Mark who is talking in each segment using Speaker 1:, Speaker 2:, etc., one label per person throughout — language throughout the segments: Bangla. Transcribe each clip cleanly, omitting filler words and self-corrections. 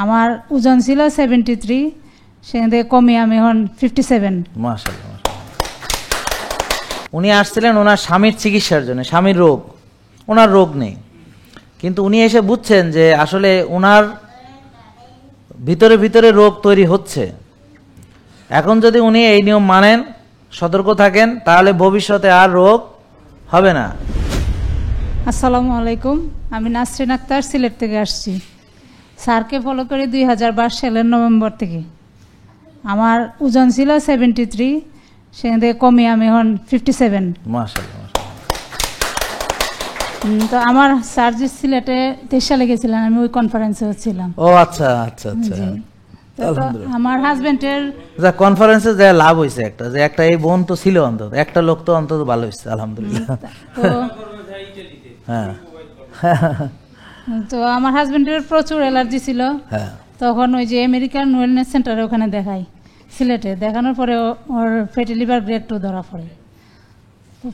Speaker 1: আমার ওজন ছিল 73, সেখান থেকে কমে আমি এখন 57।
Speaker 2: মাশাআল্লাহ। উনি আসছিলেন ওনার স্বামীর চিকিৎসার জন্য, স্বামীর রোগ, ওনার রোগ নেই, কিন্তু উনি এসে বুঝছেন যে আসলে ওনার ভিতরে ভিতরে রোগ তৈরি হচ্ছে। এখন যদি উনি এই নিয়ম মানেন, সতর্ক থাকেন, তাহলে ভবিষ্যতে আর রোগ হবে না।
Speaker 1: আসসালামু আলাইকুম, আমি নাসরিন আক্তার, সিলেট থেকে আসছি। স্যারকে ফলো করি 2022 সালের নভেম্বর থেকে। আমার ওজন ছিল 73, সেখান থেকে কমে আমি এখন 57।
Speaker 2: মাশাআল্লাহ।
Speaker 1: তো আমার স্যার যে সিলেটে 23 সালে গেছিলেন, আমি ওই কনফারেন্সে ছিলাম।
Speaker 2: ও আচ্ছা আচ্ছা আচ্ছা।
Speaker 1: আমার হাজবেন্ডের
Speaker 2: যা কনফারেন্সে যা লাভ হয়েছে একটা, যে একটা এই বোন তো ছিল, অন্তত একটা লোক তো অন্তত ভালো হয়েছে, আলহামদুলিল্লাহ। হ্যাঁ।
Speaker 1: তো আমার হাজবেন্ডের প্রচুর অ্যালার্জি ছিল।
Speaker 2: হ্যাঁ।
Speaker 1: তখন ওই যে আমেরিকান ওয়েলনেস সেন্টারে ওখানে দেখাই, সিলেটে দেখানোর পরে ওর ফ্যাটি লিভার গ্রেড 2 ধরা পড়ে।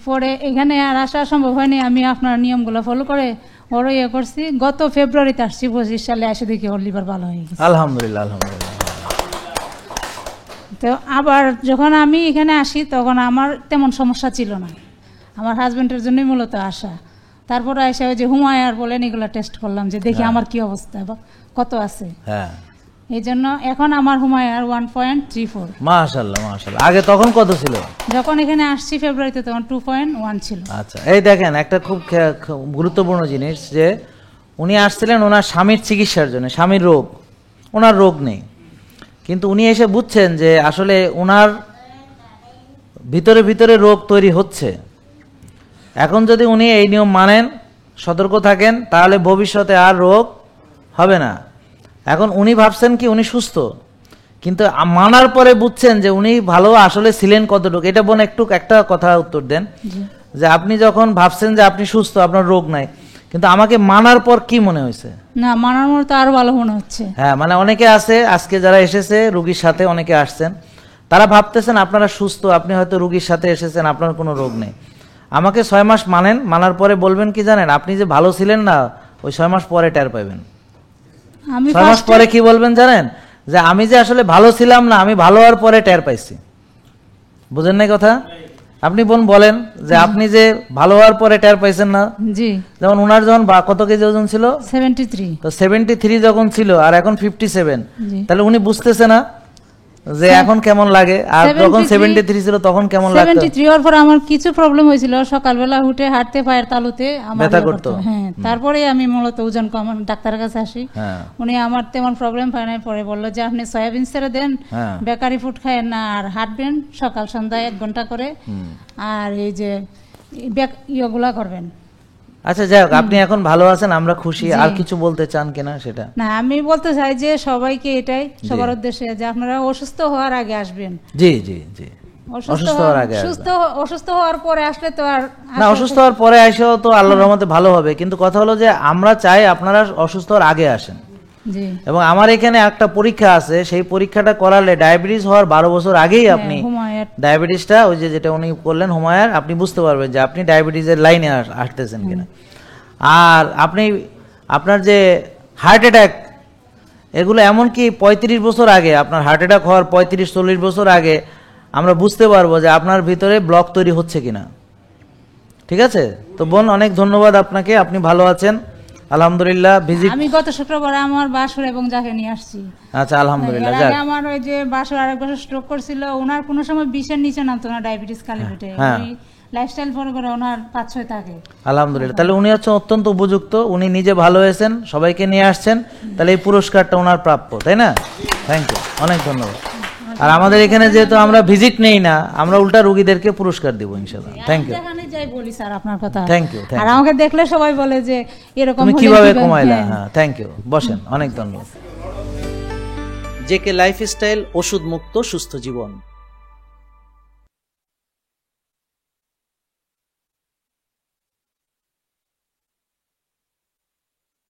Speaker 1: পরে এখানে আর আসা সম্ভব হয়নি। আমি আপনার নিয়মগুলো ফলো করে ওর ইয়ে করছি। গত ফেব্রুয়ারিতে আসছি 25 সালে, এসে দেখি ওর লিভার ভালো হয়ে গেছে,
Speaker 2: আলহামদুলিল্লাহ। আলহামদুলিল্লাহ।
Speaker 1: তো আবার যখন আমি এখানে আসি তখন আমার তেমন সমস্যা ছিল না, আমার হাজবেন্ডের জন্যই মূলত আসা। তারপরে এসে ওই যে হুমায়ার বলেন, এগুলো টেস্ট করলাম যে দেখি আমার কি অবস্থা বা কত আছে।
Speaker 2: হ্যাঁ,
Speaker 1: এই জন্য এখন আমার হুমায়ার 1.34।
Speaker 2: মাশাআল্লাহ মাশাআল্লাহ। আগে তখন কত ছিল?
Speaker 1: যখন এখানে আসছি ফেব্রুয়ারিতে তখন 2.1 ছিল।
Speaker 2: আচ্ছা, এই দেখেন একটা খুব গুরুত্বপূর্ণ জিনিস, যে উনি আসছিলেন ওনার স্বামীর চিকিৎসার জন্য, স্বামীর রোগ, ওনার রোগ নেই, কিন্তু উনি এসে বুঝছেন যে আসলে ওনার ভিতরে ভিতরে রোগ তৈরি হচ্ছে। এখন যদি উনি এই নিয়ম মানেন, সতর্ক থাকেন, তাহলে ভবিষ্যতে আর রোগ হবে না। এখন উনি ভাবছেন কি উনি সুস্থ, কিন্তু মানার পরে বুঝছেন যে উনি ভালো আসলে ছিলেন কতটুকু। এটা বোন একটু একটা কথা উত্তর দেন, যে আপনি যখন ভাবছেন যে আপনি সুস্থ, আপনার রোগ নাই, কিন্তু আমাকে মানার পর কি মনে হয়েছে?
Speaker 1: না, মানার পর তো আরো ভালো মনে হচ্ছে।
Speaker 2: হ্যাঁ, মানে অনেকে আছে আজকে যারা এসেছে রুগীর সাথে, অনেকে আসছেন, তারা ভাবতেছেন আপনারা সুস্থ, আপনি হয়তো রুগীর সাথে এসেছেন, আপনার কোনো রোগ নেই। আমাকে 6 মাস মানেন, মানার পরে বলবেন কি জানেন, আপনি যে ভালো ছিলেন না, ওই 6 মাস পরে টের পাবেন। 6 মাস পরে কি বলবেন জানেন, যে আমি যে আসলে ভালো ছিলাম না, আমি ভালো হওয়ার পরে টের পাইছি। বুঝেন নাই কথা? আপনি বোন বলেন যে আপনি যে ভালো হওয়ার পরে টের পাইছেন না।
Speaker 1: জি।
Speaker 2: যেমন ওনার যখন কত কেজি ওজন ছিল?
Speaker 1: 73।
Speaker 2: তো 73 যখন ছিল আর এখন 57, তাহলে উনি বুঝতেছে না যে এখন কেমন লাগে, আর যখন 73 ছিল তখন কেমন লাগতো?
Speaker 1: 73 হওয়ার পর আমার কিছু প্রবলেম হয়েছিল, সকালবেলা উঠে হাঁটতে পায়ের তালুতে আমার
Speaker 2: ব্যথা করতো।
Speaker 1: হ্যাঁ, তারপরে আমি মূলত ওজন কমান ডাক্তারের কাছে আসি। উনি আমার তেমন প্রবলেম পায় না, পরে বললো যে আপনি সয়াবিন ছেড়ে দেন, বেকারি ফুড খায়েন না, আর হাঁটবেন সকাল সন্ধ্যায় 1 ঘন্টা করে, আর এই যে ইয়েগুলা করবেন।
Speaker 2: আচ্ছা, যাই হোক, আপনি এখন ভালো আছেন, আমরা খুশি। আর কিছু বলতে চান কিনা সেটা?
Speaker 1: না, আমি বলতে চাই যে সবাইকে এটাই, সবার উদ্দেশ্যে, যে আপনারা অসুস্থ হওয়ার আগে আসবেন।
Speaker 2: জি জি জি, অসুস্থ হওয়ার আগে।
Speaker 1: অসুস্থ হওয়ার পরে আসলে তো আর
Speaker 2: না, অসুস্থ হওয়ার পরে এসেও তো আল্লাহর রহমতে ভালো হবে, কিন্তু কথা হলো যে আমরা চাই আপনারা অসুস্থ হওয়ার আগে আসেন।
Speaker 1: জি।
Speaker 2: এবং আমার এখানে একটা পরীক্ষা আছে, সেই পরীক্ষাটা করালে ডায়াবেটিস হওয়ার 12 বছর আগেই আপনি ডায়াবেটিসটা, ওই যে যেটা উনি করলেন হুমায়ার, আপনি বুঝতে পারবেন যে আপনি ডায়াবেটিসের লাইনে আসতেছেন কিনা। আর আপনি আপনার যে হার্ট অ্যাটাক, এগুলো এমনকি 35 বছর আগে, আপনার হার্ট অ্যাটাক হওয়ার 35-40 বছর আগে আমরা বুঝতে পারবো যে আপনার ভিতরে ব্লক তৈরি হচ্ছে কিনা। ঠিক আছে? তো বোন, অনেক ধন্যবাদ আপনাকে, আপনি ভালো আছেন আলহামদুলিল্লাহ।
Speaker 1: আমি গত শুক্রবার আমার বাসুর এবং যাকে নিয়ে আসছি।
Speaker 2: আচ্ছা, আলহামদুলিল্লাহ।
Speaker 1: আমার ওই যে বাসুর আরেক বছর স্ট্রোক করছিল, ওনার কোনো সময় 20-এর নিচে নামতো না ডায়াবেটিস খালি পেটে। লাইফস্টাইল ফলো করে ওনার 5-6 থাকে।
Speaker 2: আলহামদুলিল্লাহ। তাহলে উনি হচ্ছেন অত্যন্ত উপযুক্ত, উনি নিজে ভালো হয়েছেন, সবাইকে নিয়ে আসছেন, তাহলে এই পুরস্কারটা ওনার প্রাপ্য, তাই না? থ্যাংক ইউ, অনেক ধন্যবাদ। আর আমাদের এখানে যেহেতু আমরা ভিজিট নেই না, আমরা উল্টা রোগীদেরকে পুরস্কার দিব ইনশাআল্লাহ। Thank you.
Speaker 1: যেখানে যাই বলি স্যার আপনার কথা।
Speaker 2: Thank you.
Speaker 1: আর আমাকে দেখলে সবাই বলে যে এরকম
Speaker 2: তুমি কিভাবে কমাইলা। হ্যাঁ, থ্যাংক ইউ, বসেন, অনেক ধন্যবাদ। জেকে লাইফস্টাইল, ওষুধ মুক্ত সুস্থ জীবন।